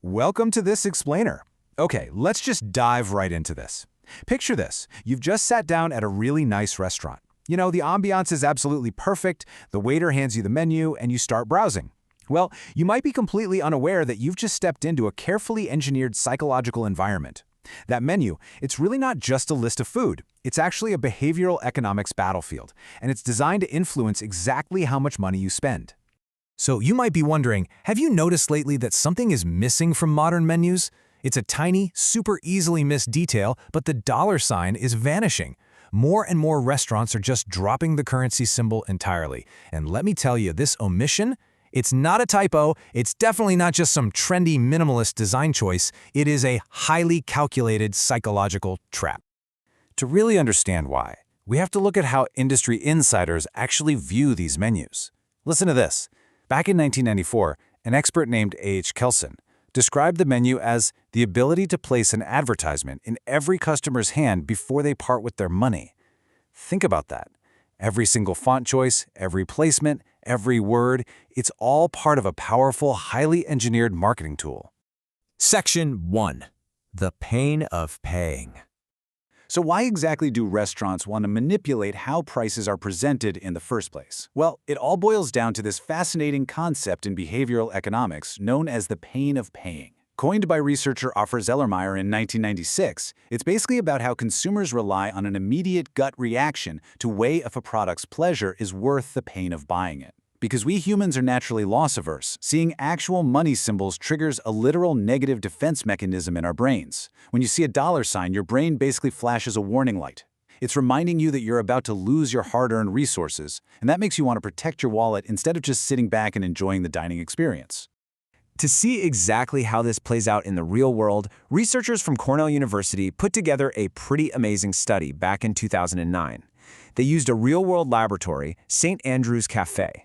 Welcome to this explainer. Okay, let's just dive right into this. Picture this. You've just sat down at a really nice restaurant. You know, the ambiance is absolutely perfect, the waiter hands you the menu, and you start browsing. Well, you might be completely unaware that you've just stepped into a carefully engineered psychological environment. That menu, it's really not just a list of food. It's actually a behavioral economics battlefield, and it's designed to influence exactly how much money you spend. So you might be wondering, have you noticed lately that something is missing from modern menus? It's a tiny, super easily missed detail, but the dollar sign is vanishing. More and more restaurants are just dropping the currency symbol entirely. And let me tell you, this omission, it's not a typo, it's definitely not just some trendy minimalist design choice, it is a highly calculated psychological trap. To really understand why, we have to look at how industry insiders actually view these menus. Listen to this. Back in 1994, an expert named A.H. Kelson described the menu as the ability to place an advertisement in every customer's hand before they part with their money. Think about that. Every single font choice, every placement, every word, it's all part of a powerful, highly engineered marketing tool. Section 1. The pain of paying. So why exactly do restaurants want to manipulate how prices are presented in the first place? Well, it all boils down to this fascinating concept in behavioral economics known as the pain of paying. Coined by researcher Ofer Zellermeyer in 1996, it's basically about how consumers rely on an immediate gut reaction to weigh if a product's pleasure is worth the pain of buying it. Because we humans are naturally loss-averse, seeing actual money symbols triggers a literal negative defense mechanism in our brains. When you see a dollar sign, your brain basically flashes a warning light. It's reminding you that you're about to lose your hard-earned resources, and that makes you want to protect your wallet instead of just sitting back and enjoying the dining experience. To see exactly how this plays out in the real world, researchers from Cornell University put together a pretty amazing study back in 2009. They used a real-world laboratory, St. Andrew's Cafe.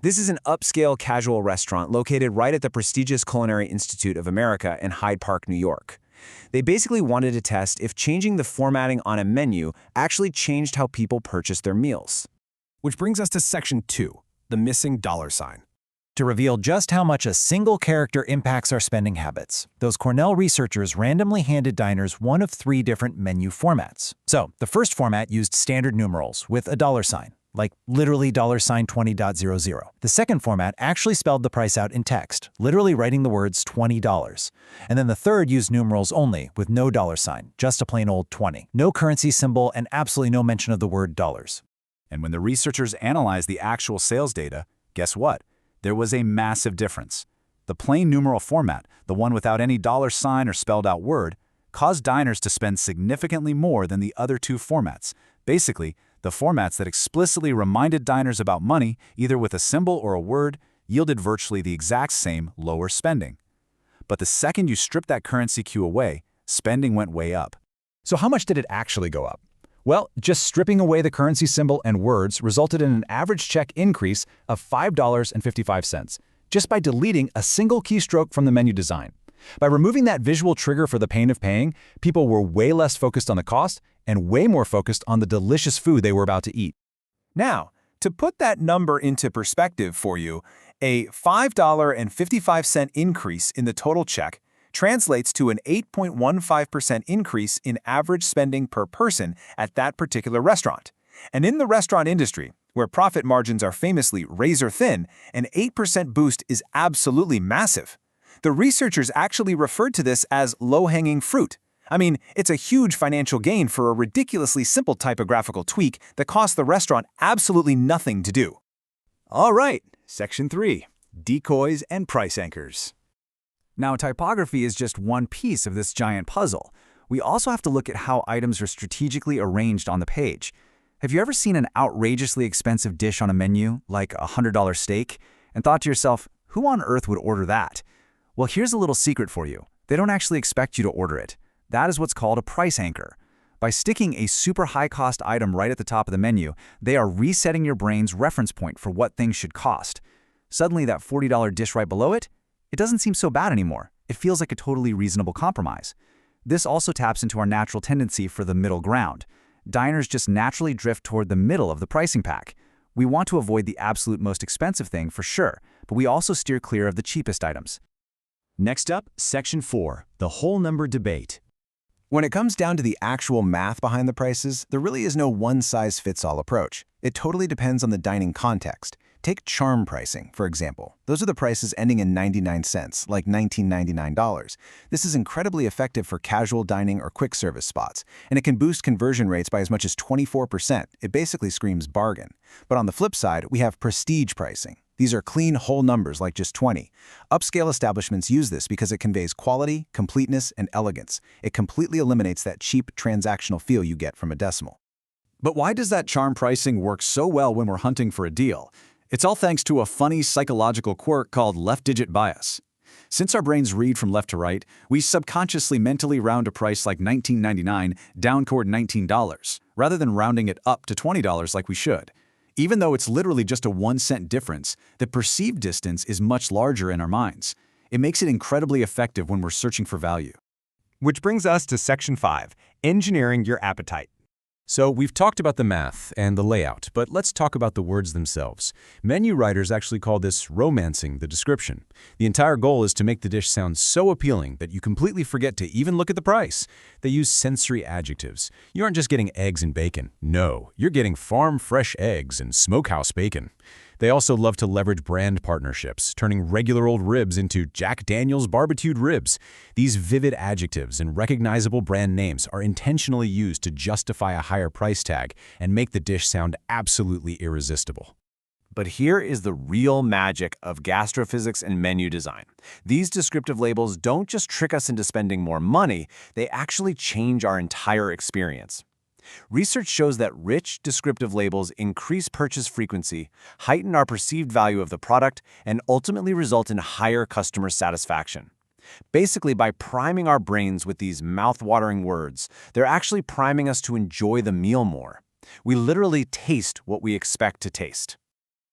This is an upscale casual restaurant located right at the prestigious Culinary Institute of America in Hyde Park, New York. They basically wanted to test if changing the formatting on a menu actually changed how people purchase their meals. Which brings us to Section 2, the missing dollar sign. To reveal just how much a single character impacts our spending habits, those Cornell researchers randomly handed diners one of 3 different menu formats. So, the first format used standard numerals with a dollar sign, like literally $20.00. The second format actually spelled the price out in text, literally writing the words $20. And then the third used numerals only, with no dollar sign, just a plain old 20. No currency symbol and absolutely no mention of the word dollars. And when the researchers analyzed the actual sales data, guess what? There was a massive difference. The plain numeral format, the one without any dollar sign or spelled out word, caused diners to spend significantly more than the other 2 formats. Basically, the formats that explicitly reminded diners about money, either with a symbol or a word, yielded virtually the exact same lower spending. But the second you stripped that currency cue away, spending went way up. So how much did it actually go up? Well, just stripping away the currency symbol and words resulted in an average check increase of $5.55, just by deleting a single keystroke from the menu design. By removing that visual trigger for the pain of paying, people were way less focused on the cost and way more focused on the delicious food they were about to eat. Now, to put that number into perspective for you, a $5.55 increase in the total check translates to an 8.15% increase in average spending per person at that particular restaurant. And in the restaurant industry, where profit margins are famously razor-thin, an 8% boost is absolutely massive. The researchers actually referred to this as low-hanging fruit. I mean, it's a huge financial gain for a ridiculously simple typographical tweak that cost the restaurant absolutely nothing to do. All right, Section 3, decoys and price anchors. Now, typography is just one piece of this giant puzzle. We also have to look at how items are strategically arranged on the page. Have you ever seen an outrageously expensive dish on a menu, like a $100 steak, and thought to yourself, who on earth would order that? Well, here's a little secret for you. They don't actually expect you to order it. That is what's called a price anchor. By sticking a super high-cost item right at the top of the menu, they are resetting your brain's reference point for what things should cost. Suddenly, that $40 dish right below it, it doesn't seem so bad anymore. It feels like a totally reasonable compromise. This also taps into our natural tendency for the middle ground. Diners just naturally drift toward the middle of the pricing pack. We want to avoid the absolute most expensive thing for sure, but we also steer clear of the cheapest items. Next up, Section 4, the whole number debate. When it comes down to the actual math behind the prices, there really is no one-size-fits-all approach. It totally depends on the dining context. Take charm pricing, for example. Those are the prices ending in 99 cents, like $19.99. This is incredibly effective for casual dining or quick service spots, and it can boost conversion rates by as much as 24%. It basically screams bargain. But on the flip side, we have prestige pricing. These are clean whole numbers like just 20. Upscale establishments use this because it conveys quality, completeness, and elegance. It completely eliminates that cheap transactional feel you get from a decimal. But why does that charm pricing work so well when we're hunting for a deal? It's all thanks to a funny psychological quirk called left-digit bias. Since our brains read from left to right, we subconsciously mentally round a price like $19.99 down toward $19, rather than rounding it up to $20 like we should. Even though it's literally just a 1-cent difference, the perceived distance is much larger in our minds. It makes it incredibly effective when we're searching for value. Which brings us to Section 5, engineering your appetite. So we've talked about the math and the layout, but let's talk about the words themselves. Menu writers actually call this romancing the description. The entire goal is to make the dish sound so appealing that you completely forget to even look at the price. They use sensory adjectives. You aren't just getting eggs and bacon. No, you're getting farm-fresh eggs and smokehouse bacon. They also love to leverage brand partnerships, turning regular old ribs into Jack Daniel's barbecued ribs. These vivid adjectives and recognizable brand names are intentionally used to justify a higher price tag and make the dish sound absolutely irresistible. But here is the real magic of gastrophysics and menu design. These descriptive labels don't just trick us into spending more money, they actually change our entire experience. Research shows that rich, descriptive labels increase purchase frequency, heighten our perceived value of the product, and ultimately result in higher customer satisfaction. Basically, by priming our brains with these mouth-watering words, they're actually priming us to enjoy the meal more. We literally taste what we expect to taste.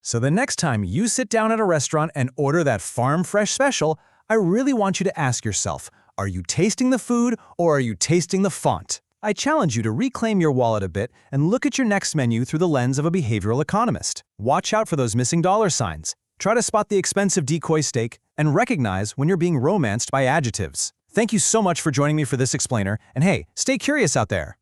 So the next time you sit down at a restaurant and order that farm fresh special, I really want you to ask yourself, are you tasting the food or are you tasting the font? I challenge you to reclaim your wallet a bit and look at your next menu through the lens of a behavioral economist. Watch out for those missing dollar signs. Try to spot the expensive decoy steak and recognize when you're being romanced by adjectives. Thank you so much for joining me for this explainer, and hey, stay curious out there.